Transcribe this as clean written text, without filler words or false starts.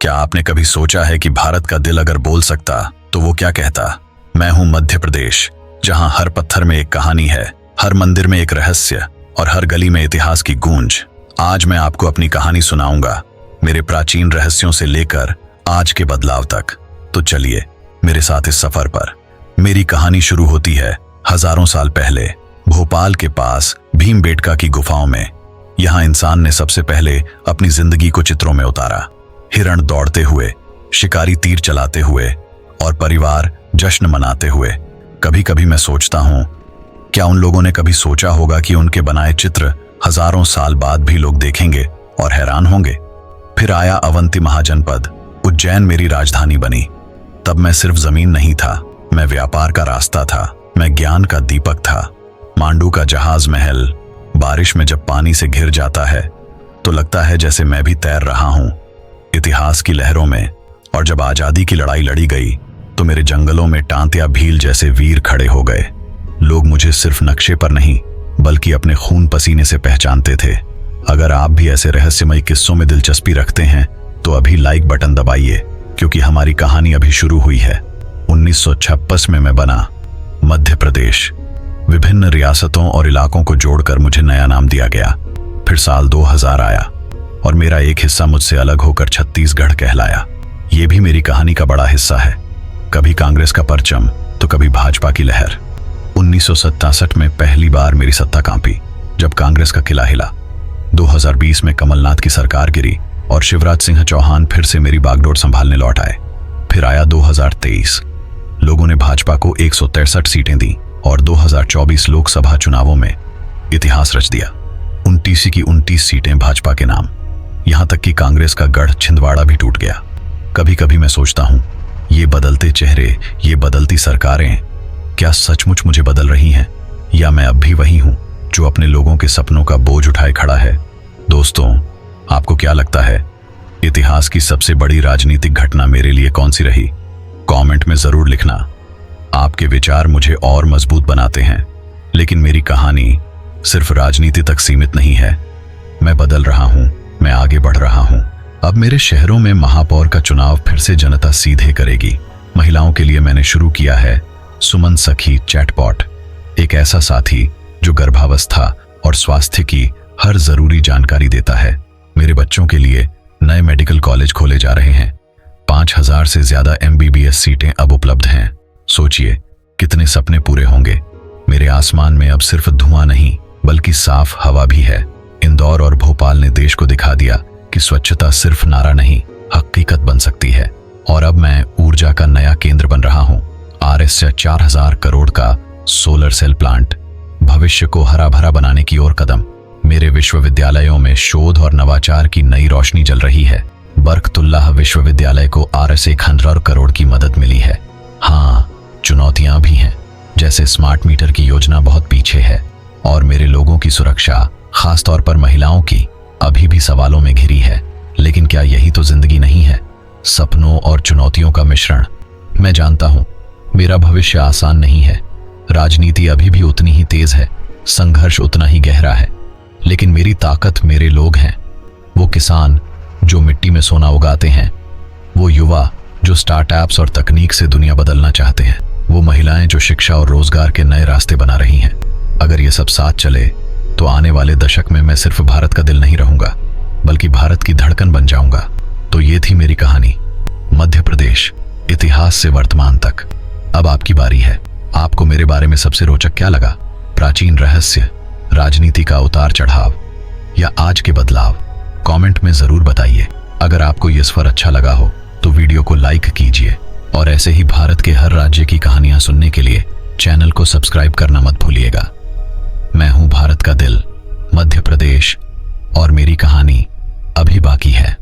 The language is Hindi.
क्या आपने कभी सोचा है कि भारत का दिल अगर बोल सकता तो वो क्या कहता? मैं हूं मध्य प्रदेश, जहां हर पत्थर में एक कहानी है, हर मंदिर में एक रहस्य और हर गली में इतिहास की गूंज। आज मैं आपको अपनी कहानी सुनाऊंगा, मेरे प्राचीन रहस्यों से लेकर आज के बदलाव तक। तो चलिए मेरे साथ इस सफर पर। मेरी कहानी शुरू होती है हजारों साल पहले, भोपाल के पास भीमबेटका की गुफाओं में। यहाँ इंसान ने सबसे पहले अपनी जिंदगी को चित्रों में उतारा। हिरण दौड़ते हुए, शिकारी तीर चलाते हुए और परिवार जश्न मनाते हुए। कभी कभी मैं सोचता हूं, क्या उन लोगों ने कभी सोचा होगा कि उनके बनाए चित्र हजारों साल बाद भी लोग देखेंगे और हैरान होंगे। फिर आया अवंती महाजनपद, उज्जैन मेरी राजधानी बनी। तब मैं सिर्फ जमीन नहीं था, मैं व्यापार का रास्ता था, मैं ज्ञान का दीपक था। मांडू का जहाज महल, बारिश में जब पानी से घिर जाता है तो लगता है जैसे मैं भी तैर रहा हूं इतिहास की लहरों में। और जब आजादी की लड़ाई लड़ी गई तो मेरे जंगलों में टांतिया भील जैसे वीर खड़े हो गए। लोग मुझे सिर्फ नक्शे पर नहीं बल्कि अपने खून पसीने से पहचानते थे। अगर आप भी ऐसे रहस्यमय किस्सों में दिलचस्पी रखते हैं तो अभी लाइक बटन दबाइए, क्योंकि हमारी कहानी अभी शुरू हुई है। 1956 में मैं बना मध्य प्रदेश। विभिन्न रियासतों और इलाकों को जोड़कर मुझे नया नाम दिया गया। फिर साल 2000 आया और मेरा एक हिस्सा मुझसे अलग होकर छत्तीसगढ़ कहलाया। ये भी मेरी कहानी का बड़ा हिस्सा है। कभी कांग्रेस का परचम तो कभी भाजपा की लहर। 1967 में पहली बार मेरी सत्ता कांपी जब कांग्रेस का किला हिला। 2020 में कमलनाथ की सरकार गिरी और शिवराज सिंह चौहान फिर से मेरी बागडोर संभालने लौट आए। फिर आया 2023, लोगों ने भाजपा को 163 सीटें दी और 2024 लोकसभा चुनावों में इतिहास रच दिया। 29 की 29 सीटें भाजपा के नाम। यहां तक कि कांग्रेस का गढ़ छिंदवाड़ा भी टूट गया। कभी कभी मैं सोचता हूं, ये बदलते चेहरे, ये बदलती सरकारें क्या सचमुच मुझे बदल रही हैं, या मैं अब भी वही हूं जो अपने लोगों के सपनों का बोझ उठाए खड़ा है? दोस्तों, आपको क्या लगता है, इतिहास की सबसे बड़ी राजनीतिक घटना मेरे लिए कौन सी रही? कमेंट में जरूर लिखना। आपके विचार मुझे और मजबूत बनाते हैं। लेकिन मेरी कहानी सिर्फ राजनीति तक सीमित नहीं है। मैं बदल रहा हूं, मैं आगे बढ़ रहा हूं। अब मेरे शहरों में महापौर का चुनाव फिर से जनता सीधे करेगी। महिलाओं के लिए मैंने शुरू किया है सुमन सखी चैटबॉट, एक ऐसा साथी जो गर्भावस्था और स्वास्थ्य की हर जरूरी जानकारी देता है। मेरे बच्चों के लिए नए मेडिकल कॉलेज खोले जा रहे हैं। 5000 से ज्यादा MBBS सीटें अब उपलब्ध हैं। सोचिए कितने सपने पूरे होंगे। मेरे आसमान में अब सिर्फ धुआं नहीं बल्कि साफ हवा भी है। इंदौर और भोपाल ने देश को दिखा दिया कि स्वच्छता सिर्फ नारा नहीं, हकीकत बन सकती है। और अब मैं ऊर्जा का नया केंद्र बन रहा हूं। RS 4000 करोड़ का सोलर सेल प्लांट, भविष्य को हरा भरा बनाने की ओर कदम। मेरे विश्वविद्यालयों में शोध और नवाचार की नई रोशनी जल रही है। बरकतुल्लाह विश्वविद्यालय को RS 100 करोड़ की मदद मिली है। हाँ, चुनौतियां भी हैं, जैसे स्मार्ट मीटर की योजना बहुत पीछे है और मेरे लोगों की सुरक्षा, खासतौर पर महिलाओं की, अभी भी सवालों में घिरी है। लेकिन क्या यही तो जिंदगी नहीं है, सपनों और चुनौतियों का मिश्रण? मैं जानता हूं मेरा भविष्य आसान नहीं है। राजनीति अभी भी उतनी ही तेज है, संघर्ष उतना ही गहरा है। लेकिन मेरी ताकत मेरे लोग हैं। वो किसान जो मिट्टी में सोना उगाते हैं, वो युवा जो स्टार्टअप्स और तकनीक से दुनिया बदलना चाहते हैं, वो महिलाएं जो शिक्षा और रोजगार के नए रास्ते बना रही हैं। अगर ये सब साथ चले तो आने वाले दशक में मैं सिर्फ भारत का दिल नहीं रहूंगा बल्कि भारत की धड़कन बन जाऊंगा। तो ये थी मेरी कहानी, मध्य प्रदेश, इतिहास से वर्तमान तक। अब आपकी बारी है। आपको मेरे बारे में सबसे रोचक क्या लगा? प्राचीन रहस्य, राजनीति का उतार चढ़ाव या आज के बदलाव? कमेंट में जरूर बताइए। अगर आपको ये सफर अच्छा लगा हो तो वीडियो को लाइक कीजिए और ऐसे ही भारत के हर राज्य की कहानियां सुनने के लिए चैनल को सब्सक्राइब करना मत भूलिएगा। मैं हूं भारत का दिल, मध्य प्रदेश, और मेरी कहानी अभी बाकी है।